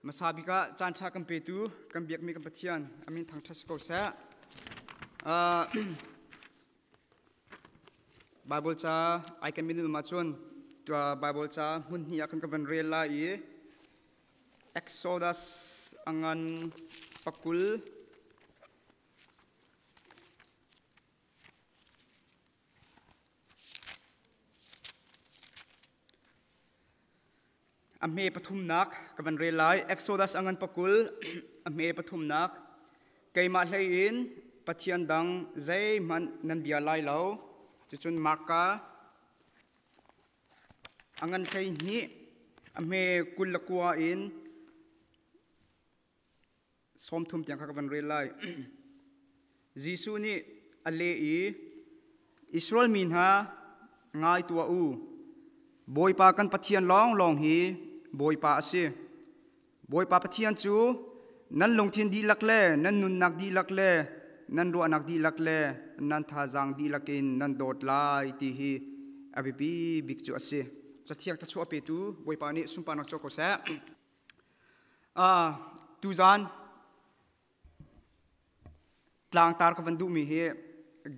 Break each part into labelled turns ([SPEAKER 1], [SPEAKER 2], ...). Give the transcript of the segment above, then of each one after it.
[SPEAKER 1] Masabika chancha kampetu kambiak mi kampatian amin thang thas ko sa Bible cha I can minul machun to Bible cha mun hi akan ka van rela I Exodus angan pakul Ame pathum nak kavan relai Exodus angan pakul ame pathum nak kaima hlein pathian dang zai man nan bia lai lo chichun marka angan thei ni ame kul lakwa in som thum tiang kavan relai Jisu ni ale I Israel min ha ngai tua u boy pa kan pathian long hi boy pa ase boy pa pathian chu nan longthin di lakle nan nun nak di lakle nan ro anak di lakle nan tha jang di lakin nan dot lai ti hi abibi big chu ase chathiak ta chu ape tu boy pa ni sumpa nak choko sa tu zan tlang tar ka vandu mi he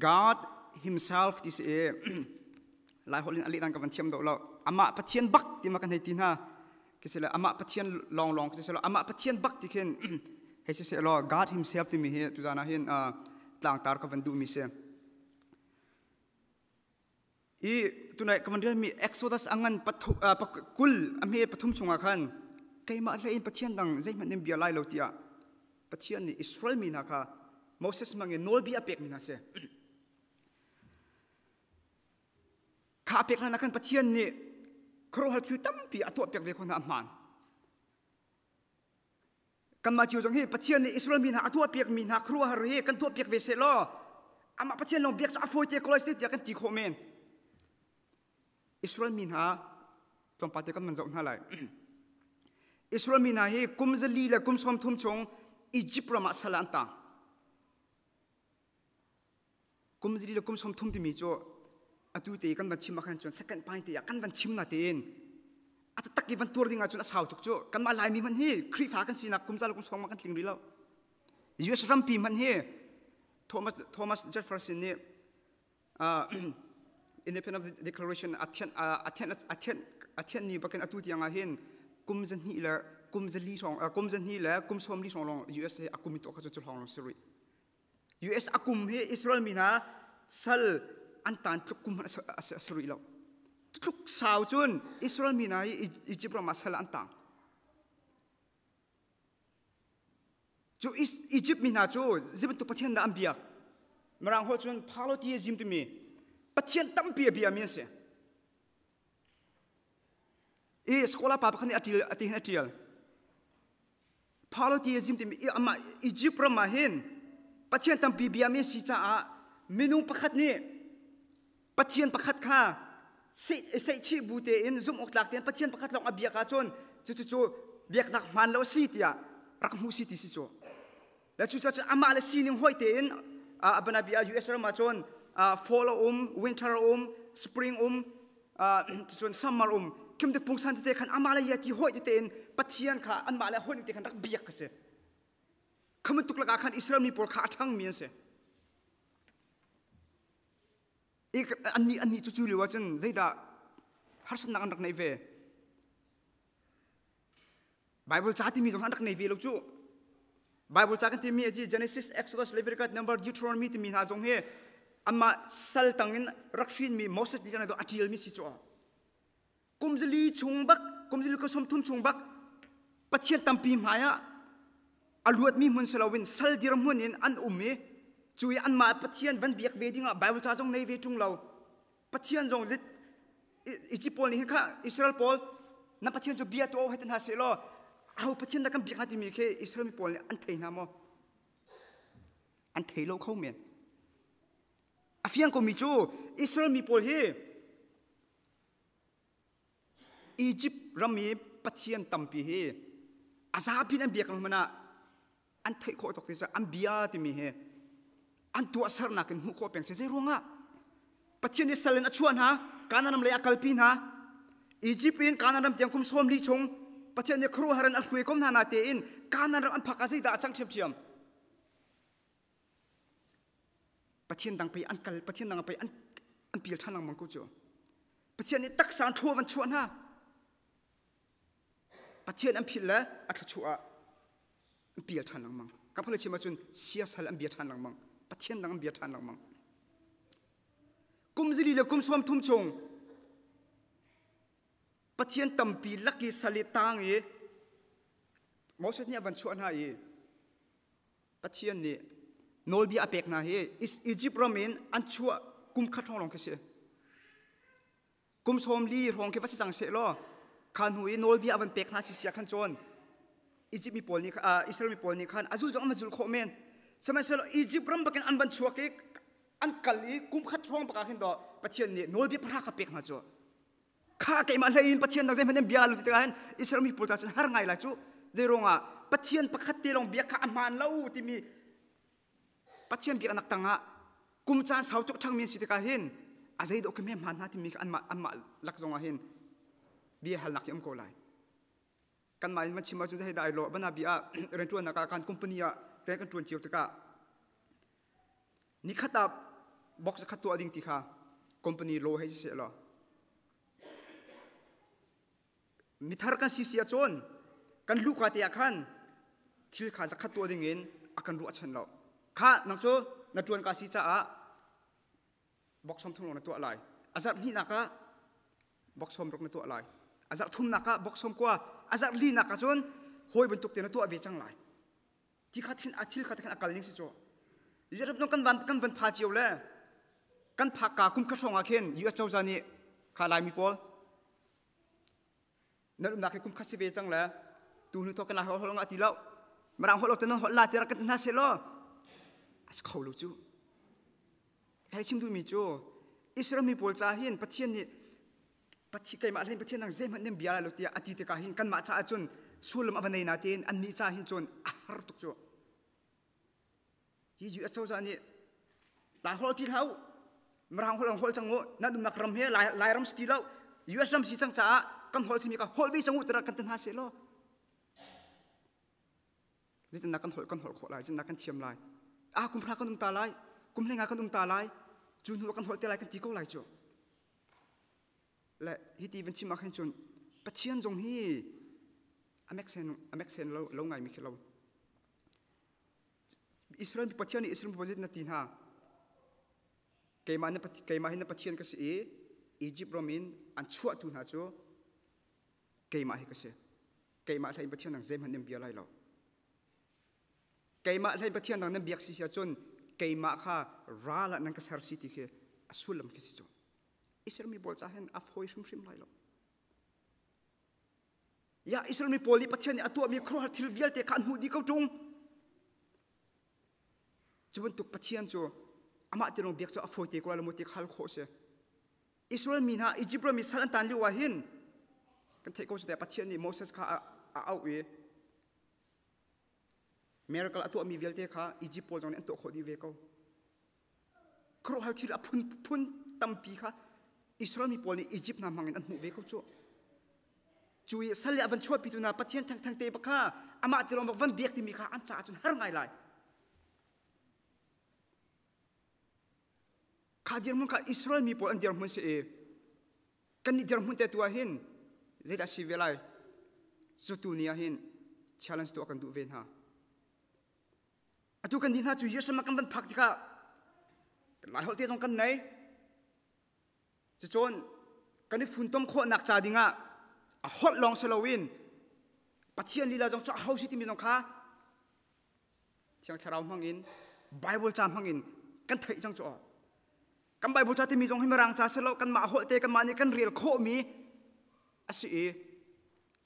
[SPEAKER 1] God himself this a lai holin ali dan ka van thiam do lo ama pathian bak ti makan he tin ha kisela ama pathian long kisela ama pathian bak ti khen he se lo God himself ti mi he tu jana hin tlang tar ka van du mi se I tunai ka van mi Exodus angan kul amhe pathum chunga khan keima hlein pathian dang zai man nim bia lai lo tia pathian ni Israel mi na kha Moses mange nol bia pek mi na se kha pek na kan pathian ni kro hal thu tampi atwa pek ve khona man kan ma chiu jong he pathian ni Israel min ha atwa pek min ha kro har he kan to pek ve se lo ama pathian long bek sa foi te kolai ya kan ti kho men Israel min ha tom pate kan man jong na lai Israel min ha he kum zali la kum som thum chong Egypt rama salanta kum zali la kum som thum ti mi cho atu te kan van chim khan chon second point te kan van chim na ten atu tak van tur dinga chon asau tuk cho kan ma lai mi man hi khri fa kan sina kum zal kum song ma kan ting ri lo US rampi man hi Thomas Jefferson ni Independent Declaration athian ni bakan atu ti anga hin kum zan hi la kum zali song kum zan hi la kum som li song long US akumi to kha chu long suri US akum he Israel mina sal antan trukum asuri lo truk sau chun Israel mina Egypt ra masala antang chu Egypt mina chu zibun tu pathian da ambia marang ho chun phalo ti jim tu mi pathian tam pia bia mi se e skola pa khani atil phalo ti jim tu mi ama Egypt ra ma hen pathian tam pia bia mi si cha a minung pakhat ni pathian pakhat kha sei chi bute in zum ok lak ten pathian pakhat long abia ka chon chu biak nak man lo si tia rak mu si ti si cho la chu cha ama le si ning hoi te in abana bia US ma chon fall winter spring chon summer kim de pung san te khan ama le ya ti hoi te in pathian kha an ma le hoi te khan rak biak ka se khamun tuk la khan Israel ni por kha thang mi se Ani cucu liwa chen zaida harsan nak anak naive Bible chati mi jong anak naive lo chu Bible chakan ti mi aji Genesis Exodus Leviticus Number Deuteronomy ti mi ha jong he amma sal tangin rakshin mi Moses di jana do atil mi si chu kumjali chungbak kumjali ko som thum chungbak pathian tampi maya aluat mi mun salawin sal diram hunin an ummi chui an ma pathian van biak ve dinga Bible cha jong nei ve chung lo pathian jong zit Egyptol ni kha Israel pol na pathian jo bia to hetan ha se lo au pathian da kam biak hati mi khe Israel pol ni an theina mo an thei lo khau men afiang ko mi chu Israel mi pol he Egypt rami pathian tampi he azapin an biak lo mana an thei kho tok te an bia ti mi he an tu asar na kan hu ko peng se ronga pathian ni salen achuan ha kananam le akalpin ha Egypt in kananam tiang kum som li chong pathian ni khru haran alhui kom na te in kanan ram an phakasi da chang chem chiam pathian dang pe an kal pathian dang pe an pil thanang mang ko chu pathian ni tak san thu van chuan ha pathian an phil la at chua an pil thanang mang ka phale chima chun sia sal an bia thanang mang pathian dang an bia thanang mang kum zili le kum swam thum chong pathian tampi laki salitang e Moses ni avan chuan ha e pathian ni nolbi apek na he is Egypt ramin an chua kum khathong long ke se kum som li rong ke pasang se lo khan hui nolbi avan pek na si sia khan chon Egypt mi pol ni Israel mi pol ni khan azul jong amazul kho men sama se lo Egypt ram bakin an ban chua ke an kali kum khathong baka hin do pathian ni nolbi phra ka pek na cho kha ke ma lein pathian na zem hem bia lu ti kan Israel mi pol ta chen har ngai la chu zeronga pathian pakhat te long bia kha aman lo ti mi pathian bi anak tanga kum chan sau tuk thang min sitika hin azai do keme man hati mi an ma lak zonga hin bi hal nak yam ko lai kan mai man chima chu zai dai lo bana bia rentuan na ka kan company a re kan tuan chiu taka ni khata box khatu ading ti kha company lo he se lo mithar kan si sia chon kan lu ka ti akhan thil kha za khatu ading in akan ru achan lo kha nang cho na tuan ka si cha a box som thum na tu alai azar ni na ka box som rok na tu alai azar thum na ka box som kwa azar li na ka chon hoi bentuk te na tu ave chang lai ti kha thin athil kha thin akal ning si cho yerap no kan van pha chiu le kan pha ka kum kha songa khen yu chau jani kha lai mi pol na na ke kum kha se ve chang la tu nu to kan la hol nga ti lo marang hol te no hol la te ra kan na se lo as kholu chu kai chim du mi chu Israel mi pol cha hin pathian ni pathi kai ma lein pathian nang zem han nem bia lo tia ati te ka hin kan ma cha chun sulam avanei na ten an ni cha hin chon har tuk chu hi ju achau za ni la hol ti hau marang hol chang ngo na dum nak ram he lai ram sti lo yu ram si chang cha kan hol si mi ka hol vi chang utara kan tan ha se lo jitin na kan hol kho lai jin na kan thiam lai kum phra kan ta lai kum lenga kan ta lai chun hu kan hol te lai kan ti ko lai chu la hi ti ven chi ma khan chun pathian jong hi amek sen lo ngai mi khelo Israel pathian ni Israel position na tin ha keima hin na pathian ka se Egypt romin an chua tu na chu keima hi ka se keima lai pathian nang zem han nem bia lai lo keima lai pathian nang nem biak si sia chun keima kha rala nang ka sar city ke asulam ke si chu Israel mi bol cha hen afoi shrim lai lo ya Israel mi poli pathian ni atu mi khro thil vial te khan hu di ko tung chubun tuk pathian chu ama te long biak chu afoi te ko la mo te khal kho se Israel mi na Egypt mi salan tan liwa hin kan thei ko se pathian ni Moses kha a au e miracle atu mi vial te kha Egypt pol jong ne to kho di ve ko khro hal thil a phun tampi kha Israel mi pol ni Egypt na mangin an mu ve ko chu chui sali avan chua pitu na pathian thang te ba kha ama ti rom van biak ti mi kha an cha chun har ngai lai kha dir mun kha Israel mi pol an dir mun se e kan ni dir mun te tu hin zeda si velai zutu nia hin challenge to kan du ven ha atu kan din ha chu yesam kan ban phak ti kha lai hol te jong kan nei chon kan ni fun tom kho nak cha dinga a hot long salowin pathian lila jong cha house ti mi jong kha chiang charau mangin bible cha mangin kan thei jang cho kan bible cha ti mi jong himarang cha selo kan ma hol te kan ma ni kan real kho mi asi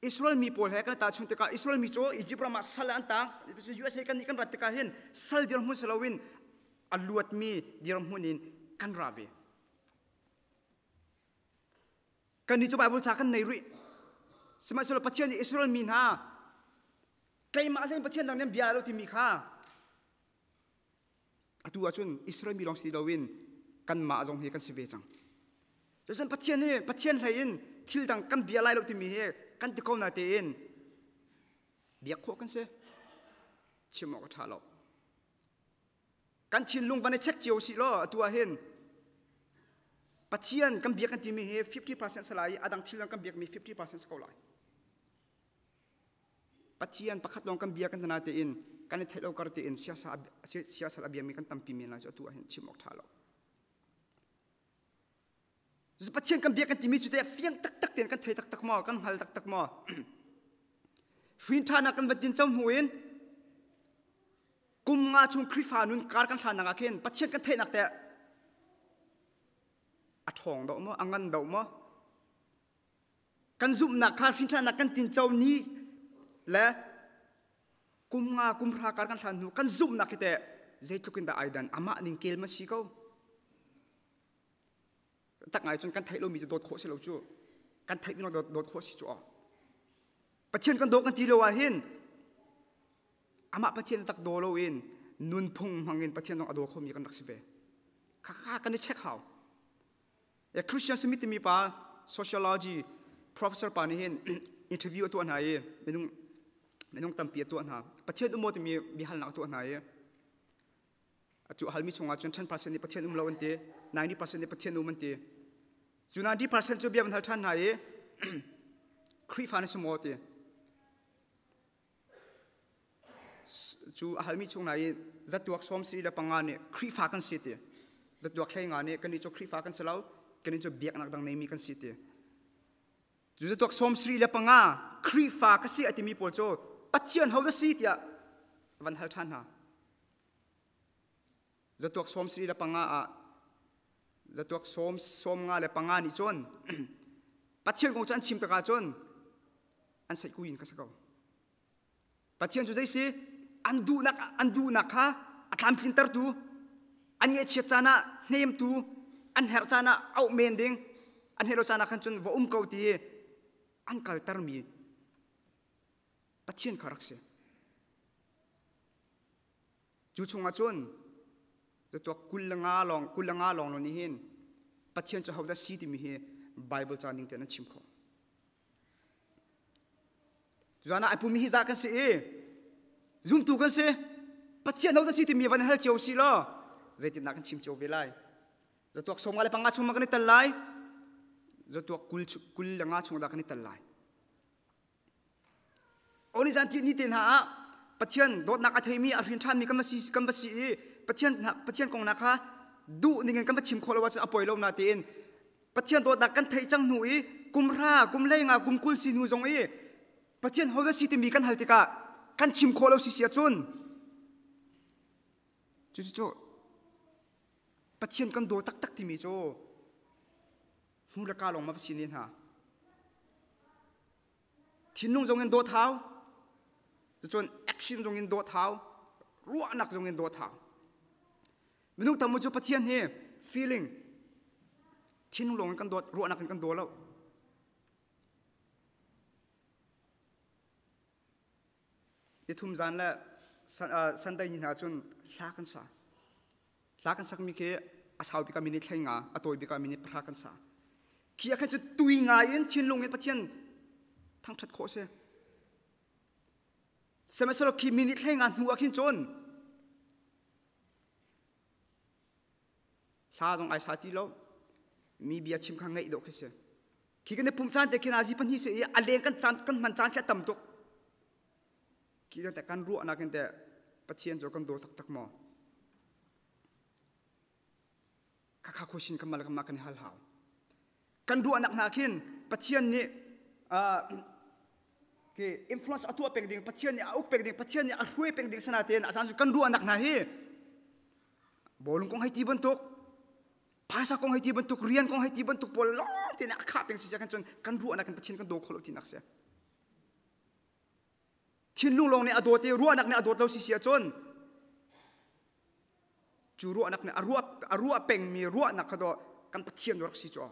[SPEAKER 1] Israel mi pol he kan ta chun te ka Israel mi cho Egypt ma salan ta USA kan ni kan rat ka hen sal dir mun salowin aluat mi dir munin kan rave kan ni cho bible cha kan nei ri sima solo pathian ni Israel min ha kai ma len pathian dang nem bia lo ti mi kha atu achun Israel mi long si dawin kan ma jong he kan si ve chang josen pathian lain thil dang kan bia lai lo ti mi he kan ti ko na te in biak kho kan se chimo ka thalo kan thin lung van check chiu si lo atua hen pathian kan biak kan ti mi he 50% salai adang thil kan biak mi 50% ko lai pathian pakhat long kan biak kan na te in kan thelo kar te in sia sa abia mi kan tampi mi na jo atua hen chimo thalo pathian kan biak kan ti mi chu te fiang tak tak ten kan thei tak tak mo kan hal tak tak mo fin thana kan batin chom huin kum nga chung khrifa nun kar kan thana nga khen pathian kan thei nak te a thong do mo angan do mo kan zum na kha fin thana kan tin chaw ni le kum nga kum phra kar kan than nu kan zum na kite zeitukin da aidan ama ning kel ma si ko tak ngai chun kan thei lo mi dot kho se lo chu kan thei mi no dot kho si chu pathian kan do kan ti lo wa hin ama pathian tak do lo in nun phung hangin pathian no ado khomi kan raksive kha kan check how a Christian smith mi pa sociology professor pa ni hin interview tu an hai menung tampi tu an ha pathian mo ti mi hal nak tu an hai chu halmi chunga chun 10% ni pathian lo an te 90% ni pathian man te chu 90% chu biam hal than hai khri fa ni sumo te chu halmi chung nai zatuak som sri la pangane khri fa kan site zatuak thlai nga ne kan ni chu khri fa kan salau kan ni chu biak nak dang nei mi kan site chu zatuak som sri la panga khri fa ka si atimi pol cho pathian ho da si tia van hal than ha zatuak som sri la panga a zatuak som nga le panga ni chon pathian ko chan chim ta ka chon an sai ku in ka sakau pathian chu jaisi andu nak ha atlam printer tu anye che chana nem tu an her chana au mending an helo chana khan chun vo ko ti an kal tar mi pathian kharak se chu chunga chun to kulanga long lo ni hin pathian chu hauda si ti mi he bible chaning te na chimkho jana apu mi hi za kan se zoom tu kan se pathian hauda si ti mi van hal cheu si lo zaitin na kan chim cheu velai zatok somale panga chuma kan talai zatok kulanga chuma da kan talai oni zanti ni ten ha pathian dot nak athai mi afin than mi kan ba si pathian kong na kha du ningen kan chim kholo wa apoi lo na tin pathian dot nak kan thai chang hui kumra kumlei nga kumkul si nu jong pathian hoga si ti mi kan haltika kan chim kholo si sia chun chu pathian kan do tak ti mi cho hula ka long ma sinin ha thinung jong en do thau chon action jong en do thau ruwa nak jong en do thau minung tamu chu pathian he feeling thinung long kan do ruwa nak kan do lo ti thum zan la sandai ni na chun hla kan sak mi ke asau bi ka minit thlainga atoi bi ka minit phra kan sa kia khan chu tui nga in thinlung e pathian thang that kho se semesolo ki minit thlainga nu akhin chon hla jong ai sa ti lo mi bia chim khang ngai do khese ki kan pum chan te kina ji pan hi se aleng kan man chan kha tam tok ki ta kan ru ana kan te pathian jo kan do tak mo kakha khoshin kamal kama kan hal haw kan du anak nakin pathian ni ke influence atua pengding pathian ni au pengding pathian ni ahrui pengding sanaten asan kan du anak na hi bolung kong hai ti bentuk phasa kong hai ti bentuk rian kong hai ti bentuk pol long tin akha peng si kan chon kan du anak kan pathian kan do kholo tinak se thin lung long ne adote ru anak ne adot lo si sia chon churu anak ne arua peng mi ruwa nak khado kan pathian rak si cho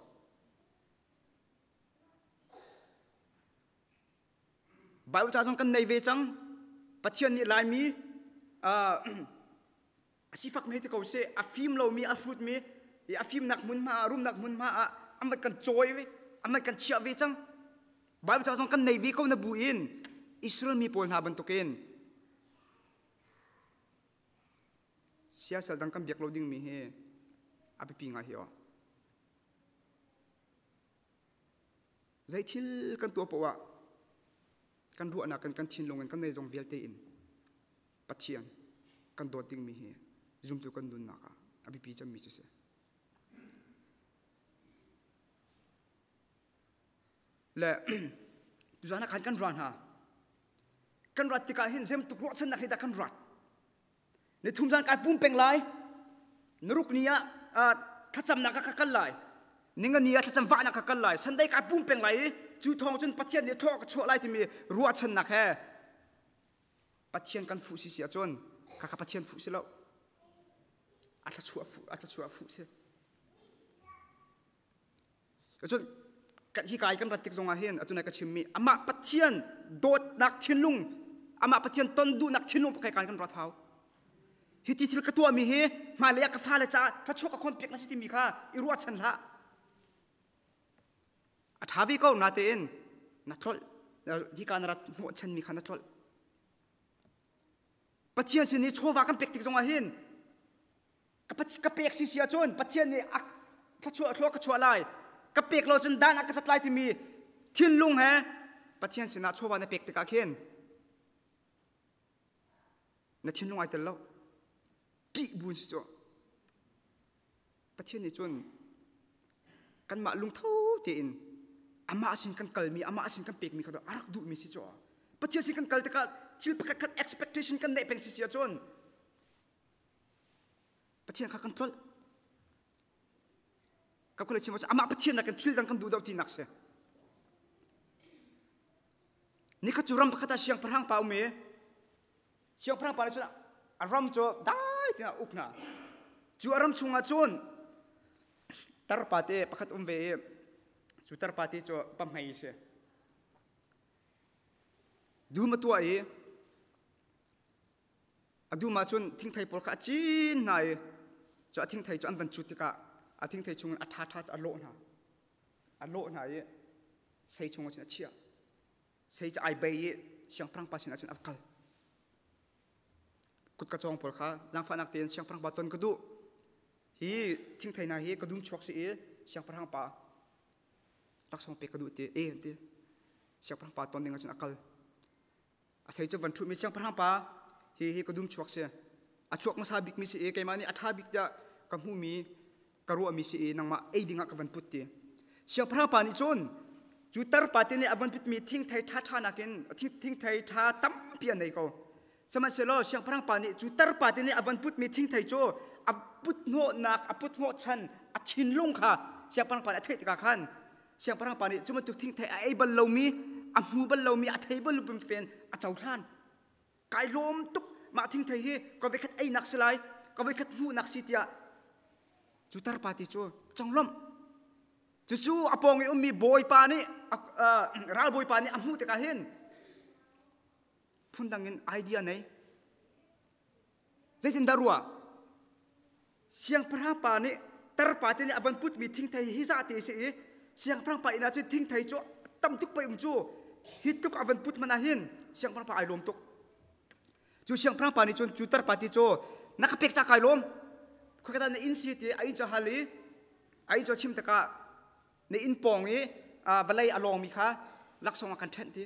[SPEAKER 1] Bible cha jong kan nei ve chang pathian ni lai mi asifak me te ko se afim lo mi afut mi afim nak mun ma rum nak mun ma amat kan choi ve amat kan chia ve chang Bible cha jong kan nei ve ko na buin Israel mi pol na bantukin siya sal dang kam biak loading mi he api pinga hi o zai thil kan tu pawa kan ru ana kan thin longan kan nei jong velte in pathian kan do ting mi he zum tu kan dun na ka api pi cham mi se le tu jana kan ran ha kan rat tika hin zem tu ro chan na khida kan rat ne thum jan kai pum peng lai nuruk nia thacham na ka kal lai ninga nia thacham wa na ka kal lai sandai kai pum peng lai chu thong chun pathian ne thok cho lai ti mi ro chan na khe pathian kan fu si sia chon ka pathian fu se lo atla chua fu se chon ka hi kai kan rat tik zonga hen atuna ka chimmi ama pathian dot nak thinlung ama pathian ton du nak thinlung kai kan rat hau hiti thil ka tua mi he ma le ka fa le cha ka chok ka khon pek na si ti mi kha i ru chan la athawi ko na te in na thol hi kan rat mo chan mi kha na thol pathian si ni chowa kan pek tik zonga hen ka pek si sia chon pathian ni ak ka chua lai ka pek lo chun dan ak ka lai ti mi thinlung he pathian si na chowa na pek te ka khen na thinlung ai tel lo ki bun si cho pathian ni chun kan ma lung tho te in ama asin kan kalmi ama asin kan pek mi kha do arak du mi si cho pathian si kan kal te ka chil pa ka expectation kan nei peng si sia chon pathian kha kan tol ka ko le chimo ama pathian na kan thil dang kan du daw ti nak se ni kha churam pa khata siang parhang pau me siang parhang pa chuna aram cho dai tina upna chu aram chunga chon tar pate pakhat ve chu tar pate cho pam hai se du ma tu ai adu ma chun thing thai por kha chin nai cho thing thai cho an van chu tika a thing thai chung a tha alo na ye sei chung china chia sei cha ai bai siang prang pasin achin akal kut ka chong por kha jang fa nak ten siang prang ba ton ka du hi thing thai na hi ka dum chok si e siang prang pa tak song pe ka du te siang prang pa ton ding achin akal a sei cho van thu mi siang prang pa hi ka dum chok se a chok ma sabik mi si e kai mani atha bik da ka hu mi karu mi si e nang ma e dinga ka van put te siang prang pa ni chon chu tar pa te ne avan put mi thing thai tha na ken thing thai tha tam pia nei ko sama se lo siang prang pa ni chu tar pa te ne avan put mi thing thai cho aput no nak aput no chan a thin lung kha siang prang pa thai ka khan siang prang pa ni chu ma tu thing thai ai bal lo mi a hu bal lo mi a thai bal lupum ten a chau than kai lom tuk ma thing thai hi ko ve khat ai nak selai ko ve khat hu nak si tia chu tar pa ti cho changlom chu apong mi boy pa ni ral boy pa ni amu te ka hen phundangin idea nei zaitin darua siang pra pa ni tar pa te ni avan put mi thing thai hi za te se siang pra pa ina chu thing thai cho tam tuk pa chu hi tuk avan put mana hin siang pra pa ai lom tuk chu siang pra pa ni chon chu tar pa ti cho nakapek cha kai lom ko ka na in si te ai cho hali ai cho chim ta ka ne in pong e valai along mi kha laksong kan then ti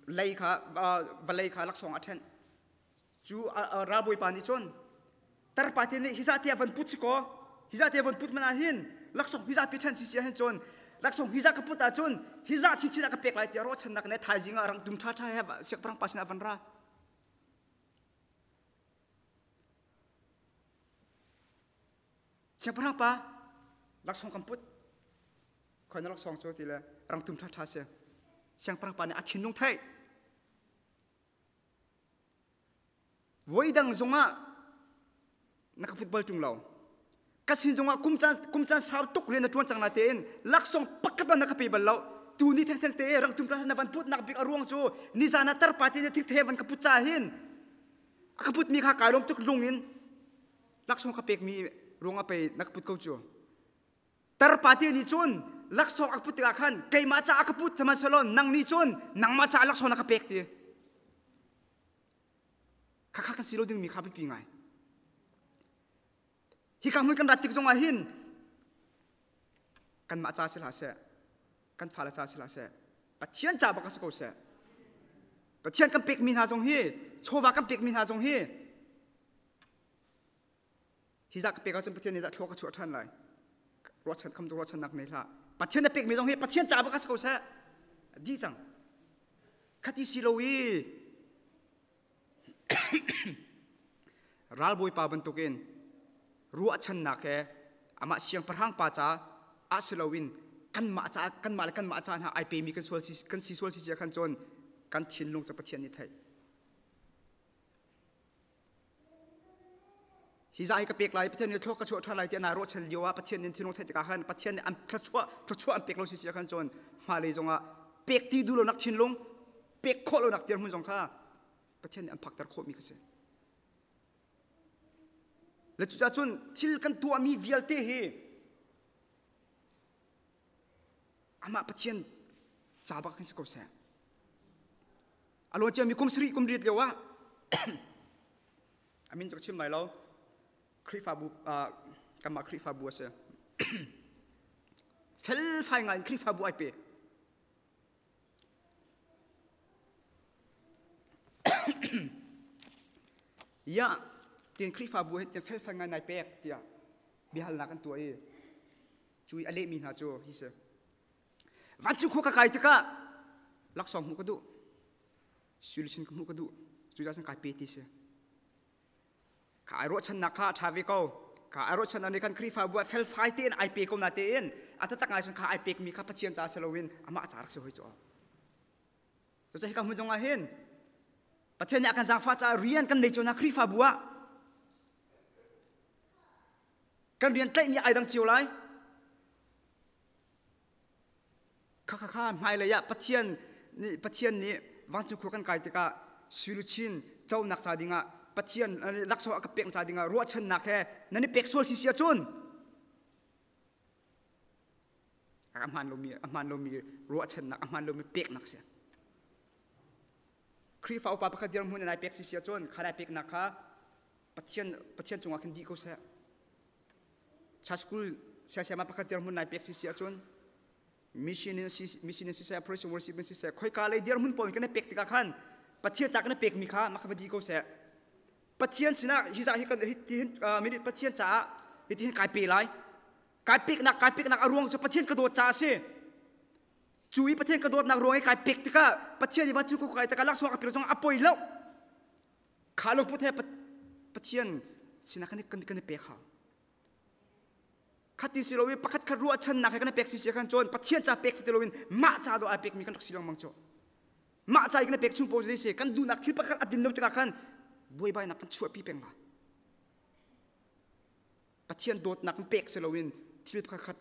[SPEAKER 1] lei kha valai kha laksong athen chu raboi pani chon tar pati ni hizati avan put ko hizati avan put mana hin laksong hiza pi chan si si hen chon laksong hiza ka puta chon hiza chi chi ka pek lai ti ro chan nak ne thai jinga rang dum tha he sek prang pasin avan ra sek prang pa laksong kamput khoi na laksong cho ti le rang tum tha se siang prang pa ne a thin nung thai voi dang zonga nak football tung law kasin zonga kumchan saw tuk re na tuan chang na ten laksong pakkat ba nak pe bal law tu ni thek thek te rang tum tha na van put nak bik aruang chu ni jana tar pa ti ne thik the van ka put cha hin a ka put mi kha kai lom tuk lungin laksong ka pek mi ronga pe nak put ko chu tar pa ti ni chun ลักษณะอักพุติกาขันเกยมาจ้าอักพุทธมาสลอนนังนิจนนังมาจ้าลักษณะกเป็กตีข้ากันสิโลดึงมีข้าไปปีไงฮิกังมุ่งกันรัดติกจงอาหินกันมาจ้าสิลาเสกันฟ้าละจ้าสิลาเสปัจเจียนจ้าบักสกุลเสปัจเจียนกันเป็กมีนาจงฮีโชวากันเป็กมีนาจงฮีฮิจักเป็กเอาจนปัจเจียนนี่จะทั่วกระชัวท่านเลยรถฉันคำตัวรถฉันนักในละปัจเจียนเป็กมีจงฮีปัจเจียนจ้าบักสกุลเสดีจังขัดที่สิโลวีรัลบอยปาบันตุกินรัวฉันนักแค่อามาเสียงประหังป้าจ้าอาศิลวินกันมาจ้ากันมาจ้าหาไอพีมีกันส่วนกันซีส่วนซีเจียกันจนกันทิ้งลงจากประเทศนี้ไทยฮิจาอิกับเปียกไหลประเทศนี้ทั่วกระชัวท่าไหลที่นายรถเฉลียวประเทศนี้ที่น้องไทยจะกันประเทศนี้อันกระชัวอันเปียกเราซีเจียกันจนมาเลยจงอ่ะเปียกที่ดูเรานักทิ้งลงเปียกโคเรานักเดียร์หุ่นจงข้าประเทศนี้อันพักตะโคมีกันเสียและจุดจนทิลกันตัวมีวิลเตฮีอามาประเทศจ้าบักขึ้นสกุลเสียอารมณ์จะมีคุมสรีคุมรีดเดียวว่าอามินจะชิมไหนแล้วคริฟาบูกันมาคริฟาบัวเสียเฟลไฟงานคริฟาบัวไอเปยะเตียนคริฟาบัวเตียนเฟลไฟงานไอเปกเตียบิฮัลนักกันตัวเอจุยอเลมีนาโจฮิเสวันจุกขกายตะกะลักษณะมุกดูสุลิชินมุกดูจุดนั้นกายเปติเสข้ารถฉันนักข้าทาวิโก้ข้ารถฉันอันนี้กันคริฟาบัวเฟลไฟเตียนไอเปกก็นาเตียนอัตตะกายฉันข้าไอเปกมีข้าพัชเชียนจ่าเซลวินอามาจารักเสียหอยจ่อจะให้ข้ามุ่งจงอาเห็นประเทศนี้อาการจางฟ้าจะเรียนกันในจนักคริฟาบัวกันเรียนเต้นนี่ไอดังจิ๋วไรข้าไม่เลยอะประเทศนี้วันจุกกันไกลติกาสุรุชินเจ้านักจาดิงะประเทศลักษณะกับเปียกจาดิงะรัวชันนักแค่นั่นนี่เปียกส่วนสิเสียจุนอามันลมีรัวชันนักอามันลมีเปียกนักเสียครีฟ้าอุปปักเดียร์มุนในเปียกสิเสียจุนข้าได้เปียกนักข้าประเทศจงอาคันดีก็เสียชาสกุลเสียมาปักเดียร์มุนในเปียกสิเสียจุนมิชชันนี่สิเสียโปรเซสวอร์ซิบันสิเสียค่อยกาเลยเดียร์มุนปอยกันในเปียกติกาขันประเทศจากนั้นเปียกมีข้ามาขับดีก็เสียประเทศสินะฮิจาฮิกันที่มีประเทศจ้าที่กายเปียไรกายเปียกนักอารมณ์จะประเทศกระโดดจ้าสิจุยประเทศกระโดดนักรวงให้กายเปียกติกาประเทศที่มันจุกกายติกาลักษณะกับเราต้องอภัยแล้วข้าลงพุทธประเทศสินะกันในเปียกเขาขัดที่สิโลวินประคัดขัดรัวชันนักให้กันเปียกสิเสียกันจนประเทศจ่าเปียกสิโลวินมาจ่าโดไอเปียกมีกันตักสิลองมังโจมาจ่ากันเปียกชุ่มโพสิเสียกันดูนักที่ประคัดอดินนกติกาขันบวยใบนักกันช่วยพี่เพ่งมาประเทศโดดนักเปียกสิโลวินที่ประคัด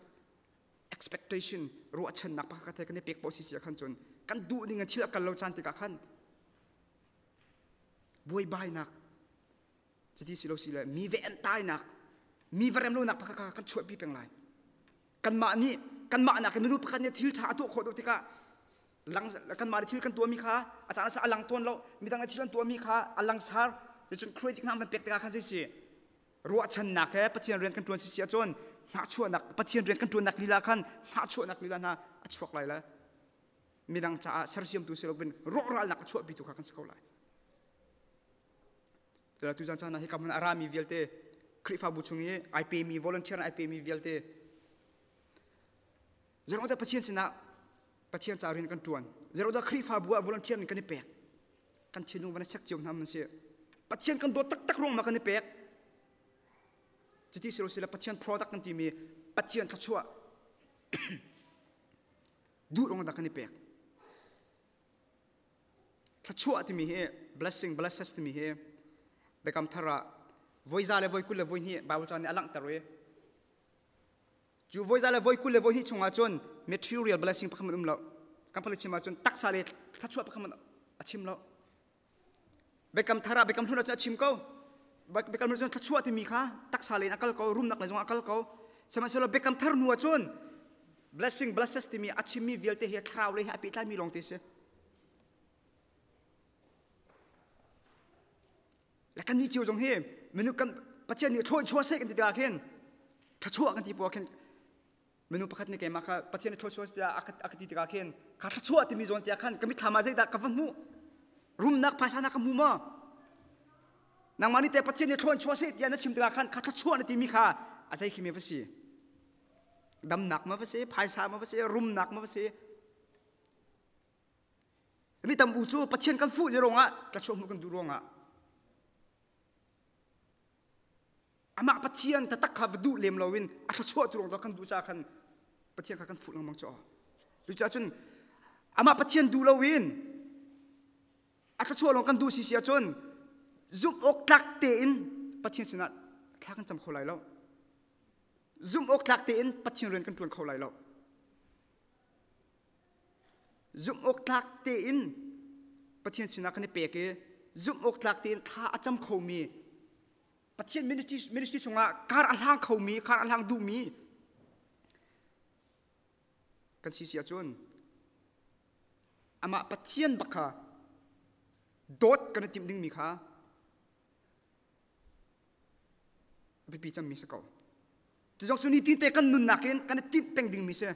[SPEAKER 1] expectation รัวชันนักประคัดให้กันเปียกโพสิเสียกันจนกันดูนี่เงินที่ละกันเราจันติกาขันบวยใบนักจะที่สิโลสิเลยมีเวนตายนักมีวรรมโลนักพักกันช่วยพี่เป็นไรกันมานี่กันมานักกันนู้พักเนี่ยทิลชาตัวโคตรติกะหลังกันมาทิลกันตัวมีขาอาจารย์สั่งหลังตัวเรามีตั้งทิลกันตัวมีขาหลังสาร์จะจนครูที่น้ำมันเปียกติกะขันสิรัวชันนักแค่ปะเทียนเรียนกันตัวสิเสียจนหาชั่วนักปะเทียนเรียนกันตัวนักลีลาขันหาชั่วนักลีลานะชั่วไรละมีดังจ่าเซอร์เซียมตัวสิเราเป็นรัวนักชั่วปีตุกันสกุลไรแต่ละตุจันทร์นะให้กำมันอารามีเวลเตคริฟาบุชุงนี้ไอพีมีวอลเนทียร์ไอพีมีเวลเตจะรู้ได้ประเทศสินะประเทศจารินกันตวนจะรู้ได้คริฟาบัววอลเนทียร์กันนี่เปียกกันชินุวันนี้เช็คจิ๋วทำมันเสียประเทศกันโดดตักลงมากันนี่เปียกจะที่สิเราสิละประเทศ product กันที่มีประเทศทัชชัวดูลงมากันนี่เปียกทัชชัวที่มีเฮ blessing blesses ที่มีเฮเบคำทาระvoice ale voi kul le voi ni bible chan alang tarwe ju voice ale voi kul le voi hi chunga chon material blessing pakham lo kampal chima chon tak sale thachua pakham achim lo bekam thara bekam thuna cha chim ko bekam chon thachua ti mi kha tak sale akal ko room nak la jong akal ko sama selo bekam thar nuwa chon blesses ti mi achimi velte he thrau le happy tla mi long te se la kan ni chiu jong he menu kan pathian ni thoi chua se kan ti da khen tha chua kan ti po khen menu pakhat ni ke ma kha pathian ni thoi chua se akati ti ka khen kha tha chua ti mi zon ti khan kami thama jai da ka van mu rum nak phasa na ka mu ma nang mani te pathian ni thoi chua se ti na chim ti ka khan kha tha chua na ti mi kha azai khi me vasi dam nak ma vasi phasa ma vasi rum nak ma vasi mi tam u chu pathian kan fu je ronga ka chom mu kan du ronga ama pathian ta tak kha vdu lem lowin a tha chua turong do kan du cha khan pathian kha kan fu lang mang cho du cha chun ama pathian du lowin a tha chua long kan du si sia chun zum ok tak te in pathian sina kha kan cham kholai lo zum ok tak te in pathian ren kan tuan kholai lo zum ok tak te in pathian sina kan pe ke zum ok tak te in kha acham khomi pathian ministry sunga kar alang khomi kar alang du mi kan si sia chun ama pathian bakha dot kan tim ding mi kha bi cham mi sakau tu jong suni tin te kan nun nakin kan tim peng ding mi se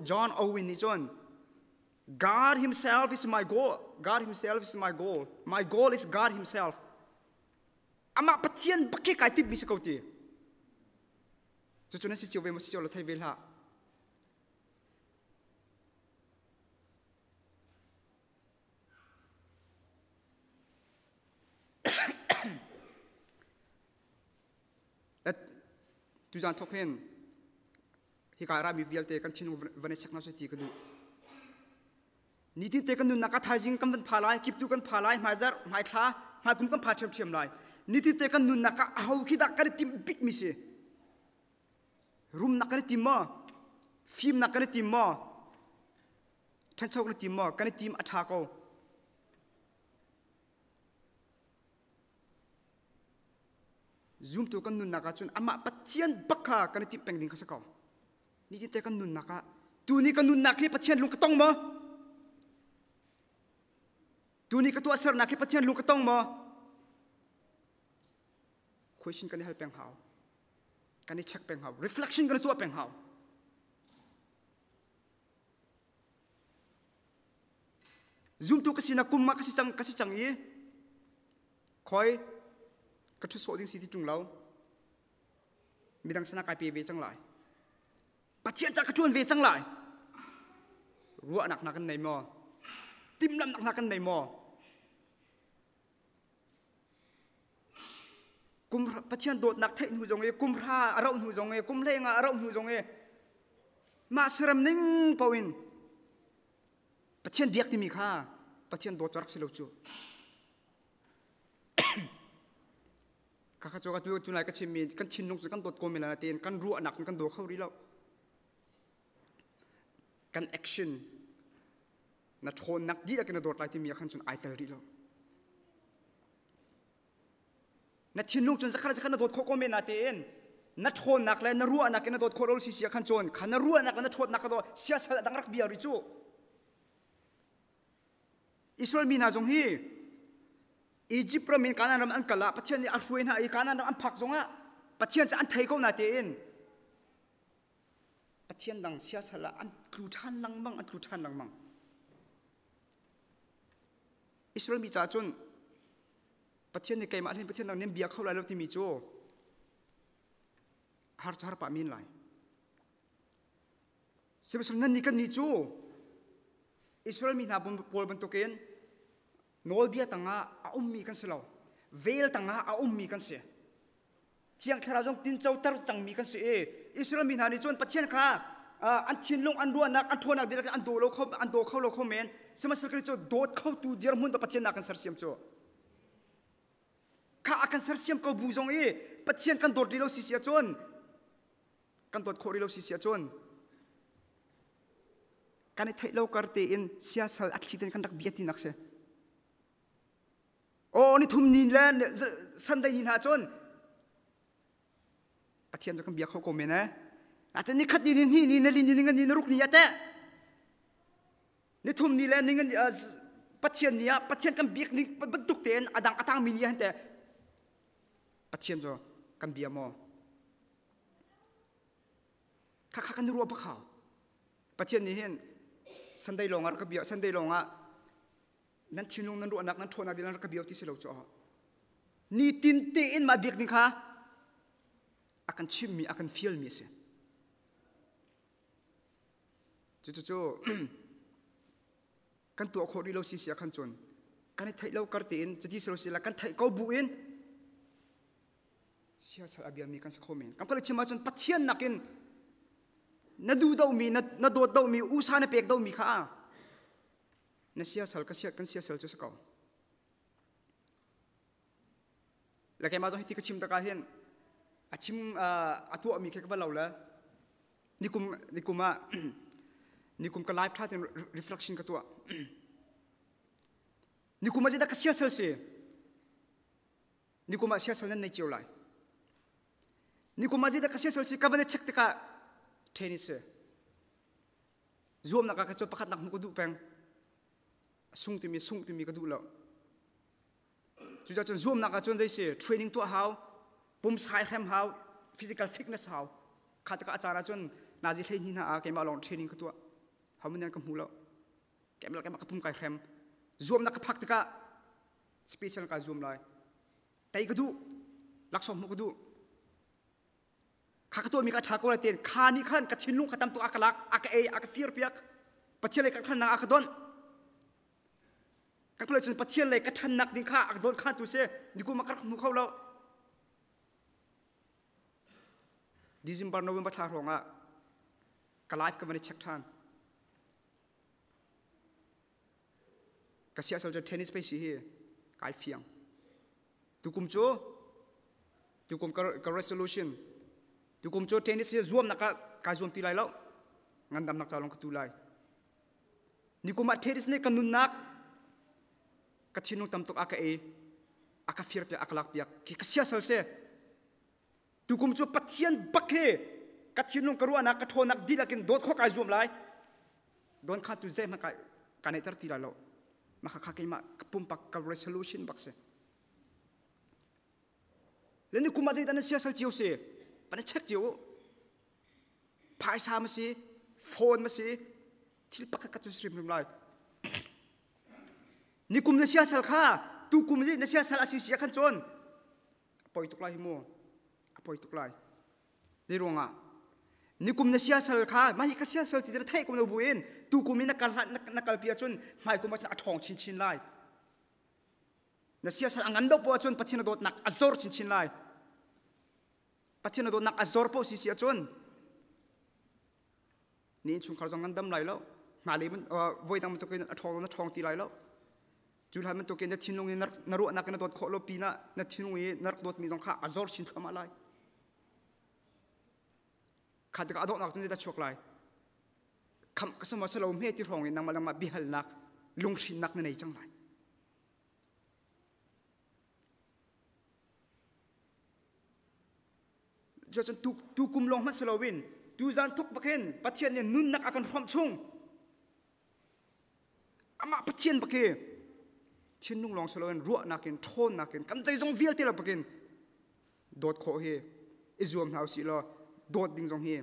[SPEAKER 1] John Owen ni John God himself is my goal. God himself is my goal. My goal is God himself. Ama pathian bakke kai tip mi se kauti chu chuna si chiwe mo si cholo thai vel ha tu jan thokhen hi ka ra mi vialte kan chinu vane chakna se ti kadu ni tin te kan nun naka thajing kan ban phalai kip tu kan phalai majar mai tha ma kum kan pha chem lai niti te kan nun naka hau khi da kar tim big mi se room nakar tim ma film nakar tim ma than chok na tim ma kan tim atha ko zoom to kan nun naka chun ama pathian bakha kan tim peng ding kha sakau niti te kan nun naka tu ni kan nun nakhe pathian lung ka tong ma tu ni ka tu asar nakhe pathian lung ka tong ma question kan help peng how kan ni check peng how reflection kan tu peng how zoom tu kasina kumma kasi chang yi khoi ka thu so ding si ti tung lau midang sana kai pe ve chang lai pathian cha ka chuan ve chang lai ruwa nak kan nei mo tim lam nak kan nei mo kum pathian dot nak thai nu jong e kum ra arau nu jong e kum lenga arau nu jong e ma seram ning pawin pathian biak ti mi kha pathian dot charak silo chu ka kha choka tu nai ka chimi kan thin nong kan dot ko mela ten kan ru anak kan do khau ri lo kan action na thon nak di ka na dot lai ti mi khan chun ai tel ri lo na thin nong chun zakha na dot ko mena ten na thon nak lai na ru anak na dot khorol si sia khan chon khana ru anak na thot nak do sia sa dang rak bia ri chu Israel mi na jong hi Egypt pro min kanan ram an kala pathian ni arhuin ha I kanan ram an phak zonga pathian cha an thai ko na ten pathian dang sia sala an tlu than lang mang Israel mi cha chun pathian ni kaima hin pathian dang nem bia khau lai lo ti mi chu har char pa min lai sebesar nan ni kan ni chu Israel mi na bom pol ban to ken nol bia tanga a ummi kan selo vel tanga a ummi kan se chiang thara jong tin chau tar chang mi kan se e Israel min hani chon pathian kha an thin long an ruan nak an thonak dir an do lo khau lo kho men sama sar kri cho dot khau tu dir mun to pathian nak kan sar siam cho kha akan sar siam ko bu jong e pathian kan dot lo si sia chon kan dot khori lo si sia chon kan thai lo karte in sia sal accident kan rak biati nak se oh ni thum ni lan sunday ni ha chon pathian jo kan bia kho ko me na Ate ni khat ni na lin ni ngan ni ruk ni ate ni thum ni le ni ngan pathian nia pathian kan biak ni baduk ten adang atang min ya hante pathian jo kan bia mo kha kan ru pa khaw pathian ni hen sandai longar ka bia sandai longa nan chinung nan ru anak nan thona dilan ka bia ti selo cho ni tin te in ma biak ni kha akan chim mi akan feel mi se chu kan tu khori lo si sia khan chon kan thai lo karte in chati selo sila kan thai ko bu in sia sa abia mi kan sa khomen kam kala chima chon pathian nakin na du do mi na do do mi u sa na pek do mi kha na sia sal ka sia kan sia sal chu sa ko la ke ma zo hiti ka chim ta ka hen achim atu mi ke ka ba lo la nikum ka life that reflection ka tua nikum ajida ka sia sal se nikum sia sal nan nei chiu lai nikum ajida ka sia sal se ka ba ne check ta ka tennis se zoom na ka chu pakhat nak mu ko du peng sung ti mi ka du lo chu cha chon zoom na ka chon dei se training to how pum sai hem how physical fitness how khat ka achara chon naji thei ni na a ke ma long training ka tua hamun ka mu lo ke ka pum kai hem zoom na ka phak ta ka special ka zoom lai tai ka du laksom mu ka du khakato mi ka thako la ten khani khan ka thinung khatam to akalak aka fear piak pachele ka khan na akadon ka phle chun pachele ka than nak ding kha akadon khan tu se niku makar mu khaw lo December November tha ronga ka life ka mani check than ka sia sol tennis pe si he kai fiang tukum ka resolution tukum cho tennis se zoom na ka zoom ti lai lo ngandam nak chalong ka tu lai nikuma tennis ne kanun nak ka chinung tam tok aka fear pe akalak piak ki ka sia sol se tukum cho pathian bakhe ka chinung ka ruana ka thonak dilakin dot kho ka zoom lai don kha tu zai ma ka ne tar ti la lo ma kha ke ma pum pak ka resolution bakse leni kuma zai dan sia sal chiu se pane check chiu paisa ma si phone ma si thil pak ka tu stream lai ni kum na sia sal kha tu kum ji na sia sal asi sia khan chon poi tuk lai mo apoi tuk lai ni ronga nikum na sia sal kha mai ka sia sal ti da thai kum no buin tu kum na kal pia chun mai kum cha thong chin lai na sia sal angan do po chun pathina dot nak azor chin lai pathina dot nak azor po si sia chun ni chung khar jong andam lai lo ma le mun voi dang to ke thong ti lai lo jul ha man to ke na thinung ni na ro na ka na dot kho lo pi na thinung ni nar dot mi jong kha azor chin khama lai khad ka adok nak tin da chok lai kham ka sama salo me ti rong in nang malang ma bihal nak lung shin nak na nei chang lai jo chan tu kum long ma salo win tu zan thok bakhen pathian ne nun nak akan rom chung ama pathian bakhe chin nung long salo en ru nakin thon nakin kam jai jong vial ti la bakhen dot kho he izuam hau si lo dot ding jong he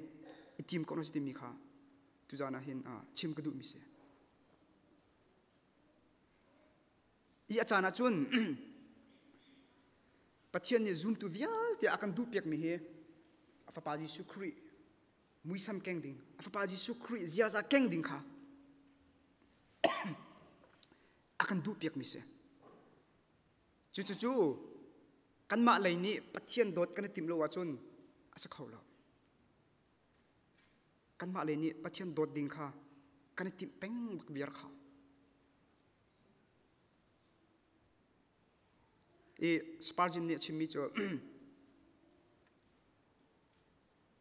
[SPEAKER 1] itim kono sti mi kha tu jana hin chim ka du mi se i achana chun pathian ni zum tu vial ti akan du pek mi he afa pa ji sukri muisam keng ding afa pa ji sukri zia za keng ding kha akan du pek mi se chu kan ma lai ni pathian dot kan tim lo wa chun asa khawla kan ma lai ni pathian dot ding kha kan tim peng bak biar kha e Spurgeon ne chimi cho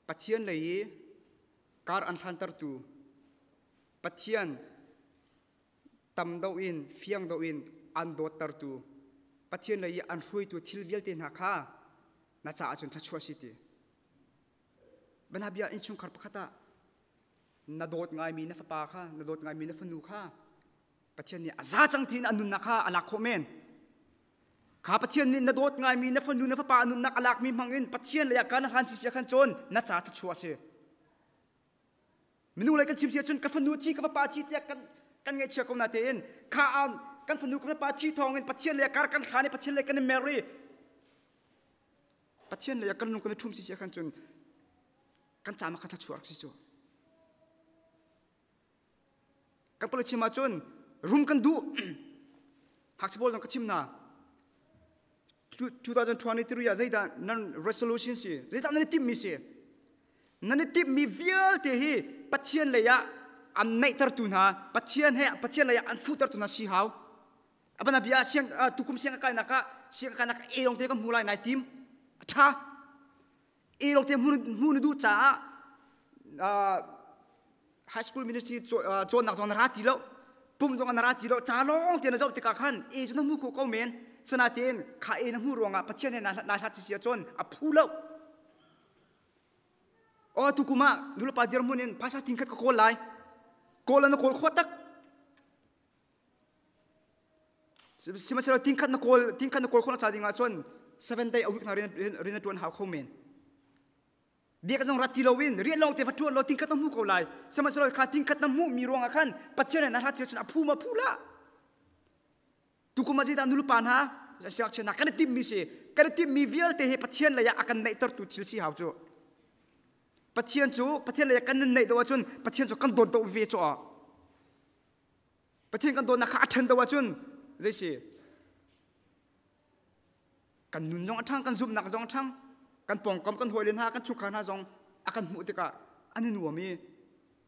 [SPEAKER 1] pathian lai kar an thantar tu pathian tam do in fiang do in an dot tar tu pathian lai an hrui tu thil vial te na kha na cha chun thachua si ti banabia in chung khar pakhata nadot ngai mi na fa pa kha nadot ngai mi na fa nu kha pathian ni aza chang tin anun na kha ala khomen kha pathian ni nadot ngai mi na fa nu na fa pa anun na alak mi mangin pathian le kan han si khan chon na cha ta chua se minu lai kan chim sia chun ka fa nu chi ka fa pa chi te kan nge che ko na te in kha an kan fa nu ka pa chi thong in pathian le kar kan khani pathian le kan mary pathian le kan nu kan thum si sia khan chun kan cha ma kha tha chuak si chu kan polo chima chun room kan du hak sabol jong kachim na 2023 ya zaida nan resolution si zaida nan tim mi si nan tim mi vial te hi pathian le ya an nei tar tu na pathian le ya an fu tar tu na si haw abana bia siang tukum siang ka na ka siang ka na ka e long te ka mulai nai tim tha e long te mun du cha high school ministry chon nak zon ra ti lo pum dong an ra ti lo cha long te na zau te ka khan e chu na mu ko men sana ten kha e na mu ronga pathian ne na ha chi sia chon a phu lo o tukuma nul pa dir munin phasa tingkhat ko lai kol na kol khotak sima sero tingkhat na kol khona cha dinga chon 7 day a week na rin tuan ha khomen dia kan rati lowin rian long te fatuan lo tingkat mu ko lai sama selo kha tingkat mu mi rong akan patchen na hat chena phu ma phula tukuma ji da nul pan ha sak chena kan tim mi se kan tim mi vial te he patchen la ya akan nei tar tu thil si haw cho patchen la ya kan nei do chun patchen cho kan don do ve cho patchen kan don na kha then do chun je si kan nun jong athang kan zum nak jong thang kan pong kam kan hoilin ha kan chukhan ha jong akan mu te ka anin wa mi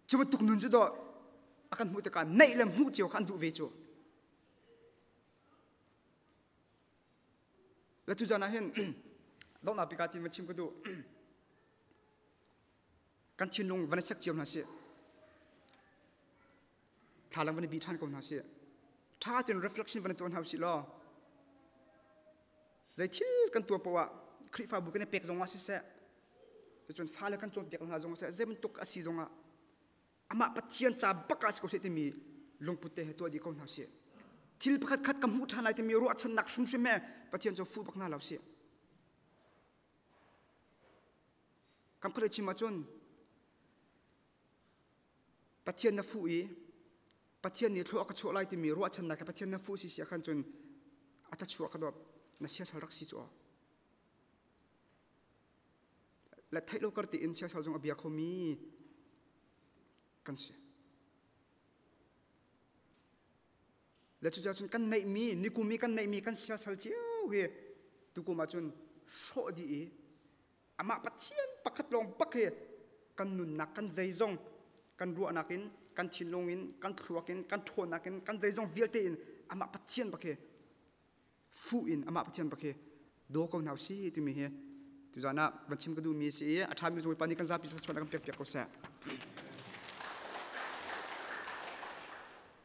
[SPEAKER 1] chuba tuk nun ju do akan mu te ka nei lem hu chiu khan du ve chu la tu jana hen dong na pika tin ma chim ko du kan chin lung van sak chiom na se thalang van bi than ko na se tha tin reflection van ton house lo zai thil kan tu pawa khri fa bu kan pek zonga se se chon fa le kan chon pek nga zonga se zem tuk asi zonga ama pathian cha bakas ko se ti mi lungpute he to di ko na se thil pakhat khat kam hu than lai ti mi ru achan nak sum me pathian cho fu bak na law se kam khre chi ma chon pathian na fu i pathian ni thlo ka cho lai ti mi ru achan nak pathian na fu si sia khan chon ata chu ka do na sia sal rak si cho la thailo karti in sia sal jong abia khomi kan se la chu ja chun kan nei mi nikumi kan nei mi kan sia sal chiu he tukuma chun sho di e ama pathian pakhat long pakhe kan nun nak kan zaizong kan ru anakin kan chinlongin kan thruakin kan thonakin kan zaizong vialte in ama pathian pakhe fu in ama pathian pakhe do ko nau si tu mi he tu jana banchim ka du mi si atham mi joi pani kan za pi chona kan pek pek ko sa